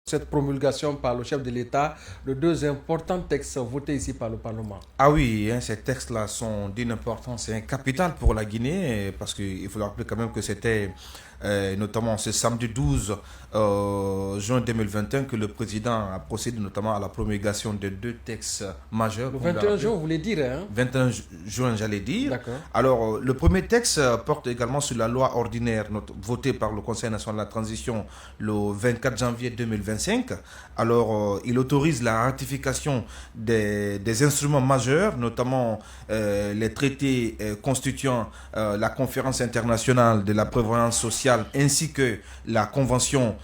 cette promulgation par le chef de l'État de deux importants textes votés ici par le Parlement. Ah oui, hein, ces textes-là sont d'une importance capitale pour la Guinée, parce qu'il faut rappeler quand même que c'était notamment ce samedi 12 juin 2021 que le président a procédé notamment à la promulgation de deux textes majeurs. Le 21 juin, vous voulez dire, hein? 21 juin, j'allais dire. D'accord. Alors, le premier texte porte également sur la loi ordinaire votée par le Conseil national de la transition le 24 janvier 2025. Alors, il autorise la ratification des instruments majeurs, notamment les traités constituant la conférence internationale de la prévoyance sociale ainsi que la convention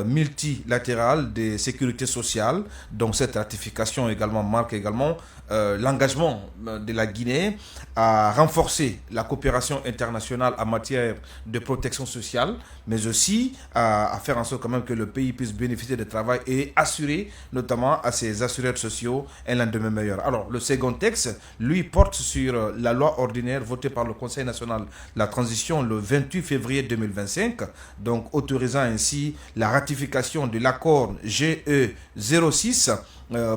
multilatérale de sécurité sociale. Donc cette ratification également marque également l'engagement de la Guinée à renforcer la coopération internationale en matière de protection sociale, mais aussi à faire en sorte quand même que le pays puisse bénéficier de travail et assurer notamment à ses assureurs sociaux un lendemain meilleur. Alors le second texte, lui, porte sur la loi ordinaire votée par le Conseil national de la transition le 28 février 2025, donc autorisant ainsi la ratification de l'accord GE 06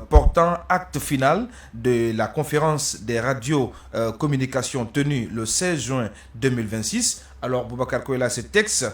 portant acte final de la conférence des radiocommunications tenue le 16 juin 2026. Alors, Boubacar Koïla, ce texte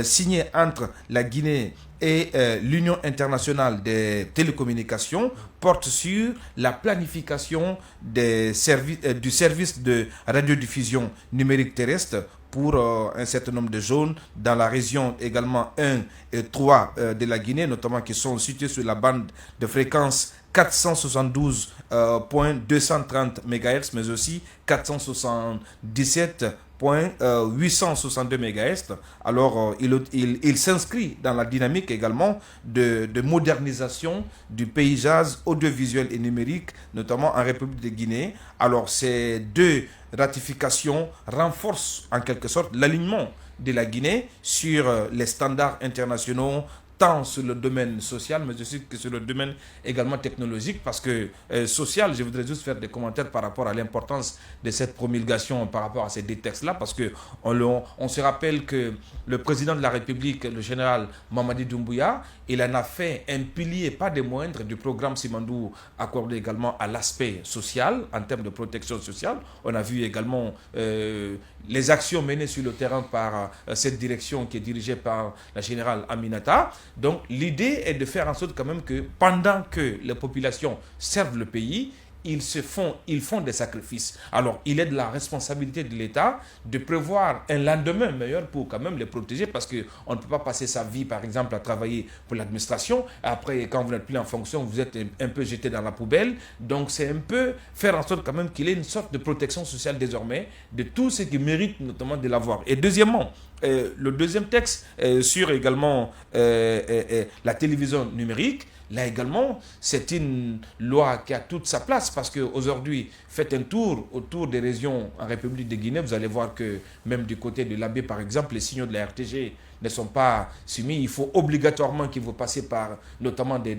signé entre la Guinée et l'Union internationale des télécommunications porte sur la planification du service de radiodiffusion numérique terrestre pour un certain nombre de zones dans la région également 1 et 3 de la Guinée, notamment qui sont situées sur la bande de fréquence 472.230 MHz, mais aussi 477.862 MHz. Alors, il s'inscrit dans la dynamique également de modernisation du paysage audiovisuel et numérique, notamment en République de Guinée. Alors, ces deux ratifications renforcent en quelque sorte l'alignement de la Guinée sur les standards internationaux, tant sur le domaine social, mais aussi que sur le domaine également technologique, parce que social, je voudrais juste faire des commentaires par rapport à l'importance de cette promulgation par rapport à ces deux textes-là, parce que on se rappelle que le président de la République, le général Mamadi Doumbouya, il en a fait un pilier, pas des moindres, du programme Simandou accordé également à l'aspect social, en termes de protection sociale. On a vu également les actions menées sur le terrain par cette direction qui est dirigée par la générale Aminata. Donc l'idée est de faire en sorte quand même que pendant que les populations servent le pays, ils font des sacrifices. Alors, il est de la responsabilité de l'État de prévoir un lendemain meilleur pour quand même les protéger, parce qu'on ne peut pas passer sa vie, par exemple, à travailler pour l'administration. Après, quand vous n'êtes plus en fonction, vous êtes un peu jeté dans la poubelle. Donc, c'est un peu faire en sorte quand même qu'il y ait une sorte de protection sociale désormais de tous ceux qui méritent notamment de l'avoir. Et deuxièmement, le deuxième texte sur également la télévision numérique. Là également, c'est une loi qui a toute sa place, parce qu'aujourd'hui, faites un tour autour des régions en République de Guinée, vous allez voir que même du côté de l'Abbé, par exemple, les signaux de la RTG ne sont pas soumis. Il faut obligatoirement qu'ils vous passez par notamment des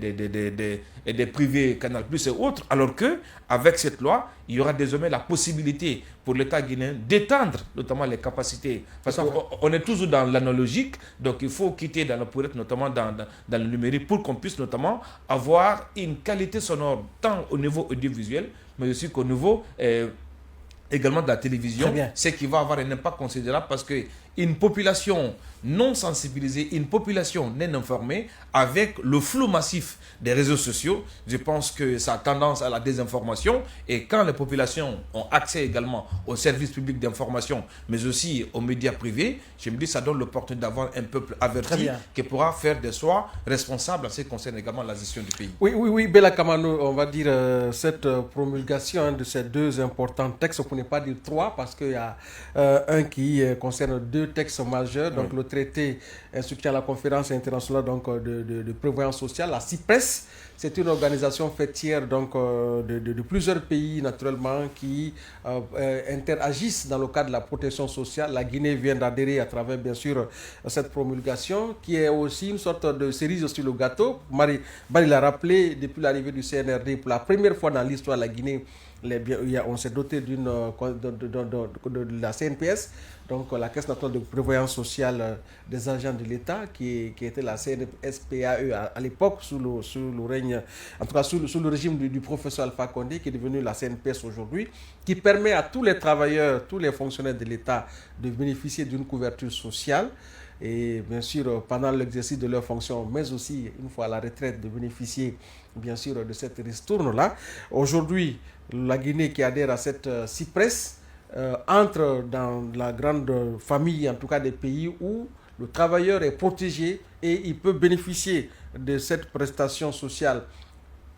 privés, Canal+, et autres, alors qu'avec cette loi, il y aura désormais la possibilité pour l'État guinéen d'étendre notamment les capacités. Parce qu'on est toujours dans l'analogique, donc il faut quitter dans le pour être notamment dans le numérique pour qu'on puisse notamment avoir une qualité sonore tant au niveau audiovisuel, mais aussi qu'au niveau également de la télévision, ce qui va avoir un impact considérable, parce qu'une population non sensibilisée, une population non informée, avec le flou massif des réseaux sociaux, je pense que ça a tendance à la désinformation. Et quand les populations ont accès également aux services publics d'information, mais aussi aux médias privés, je me dis que ça donne l'opportunité d'avoir un peuple averti qui pourra faire des choix responsables en ce qui concerne également la gestion du pays. Oui, Bella Kamano, on va dire cette promulgation de ces deux importants textes, pour ne pas dire trois, parce qu'il y a un qui concerne deux textes majeurs, donc le traité instituant la conférence internationale donc, de prévoyance sociale, la CIPRES. C'est une organisation fêtière donc, de plusieurs pays naturellement qui interagissent dans le cadre de la protection sociale. La Guinée vient d'adhérer à travers bien sûr cette promulgation qui est aussi une sorte de cerise sur le gâteau. Marie l'a rappelé, depuis l'arrivée du CNRD, pour la première fois dans l'histoire de la Guinée, on s'est doté de la CNPS, donc la Caisse nationale de prévoyance sociale des agents de l'État, qui était la CNSPAE à l'époque, sous le règne, en tout cas sous le régime du professeur Alpha Condé, qui est devenu la CNPS aujourd'hui, qui permet à tous les travailleurs, tous les fonctionnaires de l'État de bénéficier d'une couverture sociale. Et bien sûr, pendant l'exercice de leurs fonctions, mais aussi une fois à la retraite, de bénéficier bien sûr de cette ristourne-là. Aujourd'hui, la Guinée qui adhère à cette CIPRES entre dans la grande famille, en tout cas des pays où le travailleur est protégé et il peut bénéficier de cette prestation sociale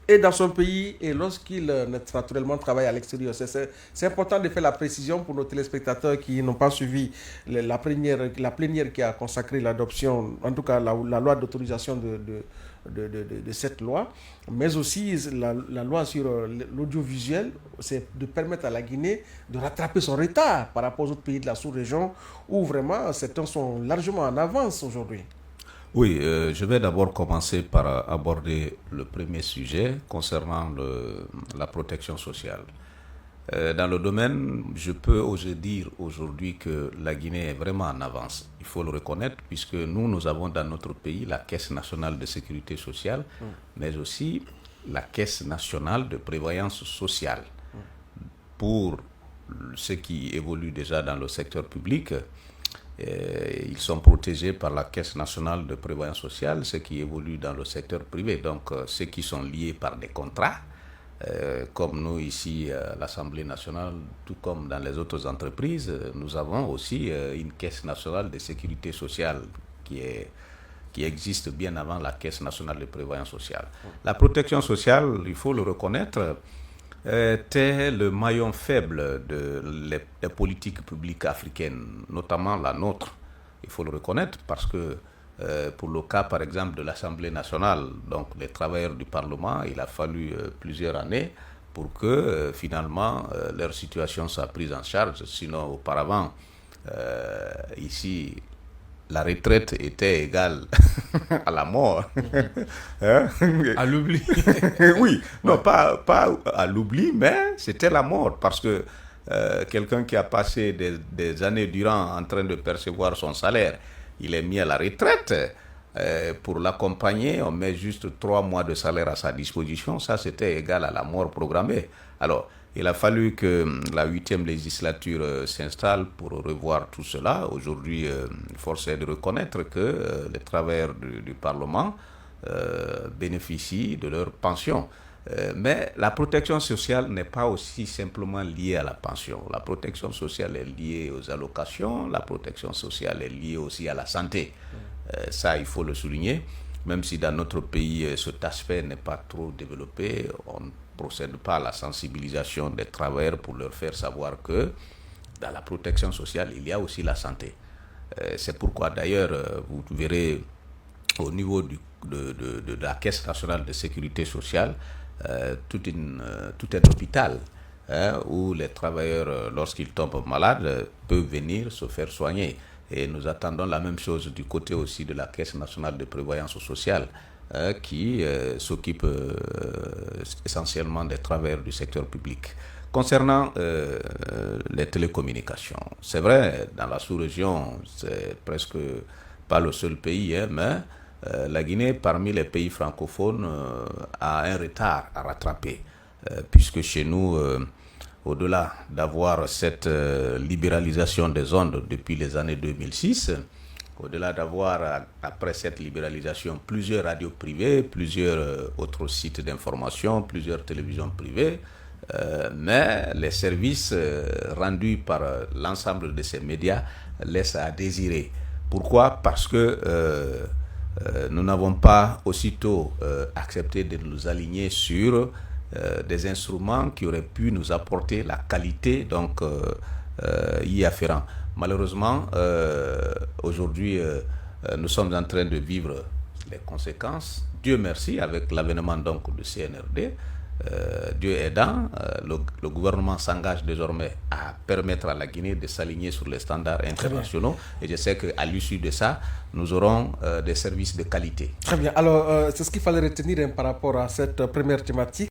et dans son pays et lorsqu'il naturellement travaille à l'extérieur. C'est important de faire la précision pour nos téléspectateurs qui n'ont pas suivi la plénière qui a consacré l'adoption, en tout cas la loi d'autorisation de cette loi, mais aussi la loi sur l'audiovisuel, c'est de permettre à la Guinée de rattraper son retard par rapport aux autres pays de la sous-région où vraiment certains sont largement en avance aujourd'hui. Oui, je vais d'abord commencer par aborder le premier sujet concernant la protection sociale. Dans le domaine, je peux oser dire aujourd'hui que la Guinée est vraiment en avance. Il faut le reconnaître puisque nous avons dans notre pays la Caisse nationale de sécurité sociale, mais aussi la Caisse nationale de prévoyance sociale. Pour ceux qui évoluent déjà dans le secteur public, ils sont protégés par la Caisse nationale de prévoyance sociale, ceux qui évoluent dans le secteur privé, donc ceux qui sont liés par des contrats, comme nous ici à l'Assemblée nationale, tout comme dans les autres entreprises, nous avons aussi une Caisse nationale de sécurité sociale qui existe bien avant la Caisse nationale de prévoyance sociale. La protection sociale, il faut le reconnaître, était le maillon faible des politiques publiques africaines, notamment la nôtre. Il faut le reconnaître parce que pour le cas par exemple de l'Assemblée nationale, donc les travailleurs du Parlement, il a fallu plusieurs années pour que finalement leur situation soit prise en charge. Sinon auparavant, ici, la retraite était égale à la mort. Hein? À l'oubli. Oui, non, pas à l'oubli, mais c'était la mort. Parce que quelqu'un qui a passé des années durant en train de percevoir son salaire, il est mis à la retraite. Pour l'accompagner, on met juste 3 mois de salaire à sa disposition. Ça, c'était égal à la mort programmée. Alors, il a fallu que la 8e législature s'installe pour revoir tout cela. Aujourd'hui, force est de reconnaître que les travailleurs du Parlement bénéficient de leur pension. Mais la protection sociale n'est pas aussi simplement liée à la pension. La protection sociale est liée aux allocations, la protection sociale est liée aussi à la santé. Ça, il faut le souligner. Même si dans notre pays, cet aspect n'est pas trop développé, on ne procède pas à la sensibilisation des travailleurs pour leur faire savoir que dans la protection sociale, il y a aussi la santé. C'est pourquoi d'ailleurs, vous verrez au niveau de la Caisse nationale de sécurité sociale, tout un hôpital où les travailleurs, lorsqu'ils tombent malades, peuvent venir se faire soigner. Et nous attendons la même chose du côté aussi de la Caisse nationale de prévoyance sociale qui s'occupe essentiellement des travailleurs du secteur public. Concernant les télécommunications, c'est vrai, dans la sous-région, c'est presque pas le seul pays, mais la Guinée, parmi les pays francophones, a un retard à rattraper, puisque chez nous, au-delà d'avoir cette libéralisation des ondes depuis les années 2006, au-delà d'avoir, après cette libéralisation, plusieurs radios privées, plusieurs autres sites d'information, plusieurs télévisions privées, mais les services rendus par l'ensemble de ces médias laissent à désirer. Pourquoi ? Parce que nous n'avons pas aussitôt accepté de nous aligner sur des instruments qui auraient pu nous apporter la qualité donc y afférent. Malheureusement, aujourd'hui, nous sommes en train de vivre les conséquences. Dieu merci, avec l'avènement donc du CNRD, Dieu aidant, le gouvernement s'engage désormais à permettre à la Guinée de s'aligner sur les standards internationaux. Et je sais qu'à l'issue de ça, nous aurons des services de qualité. Très bien. Alors, c'est ce qu'il fallait retenir par rapport à cette première thématique.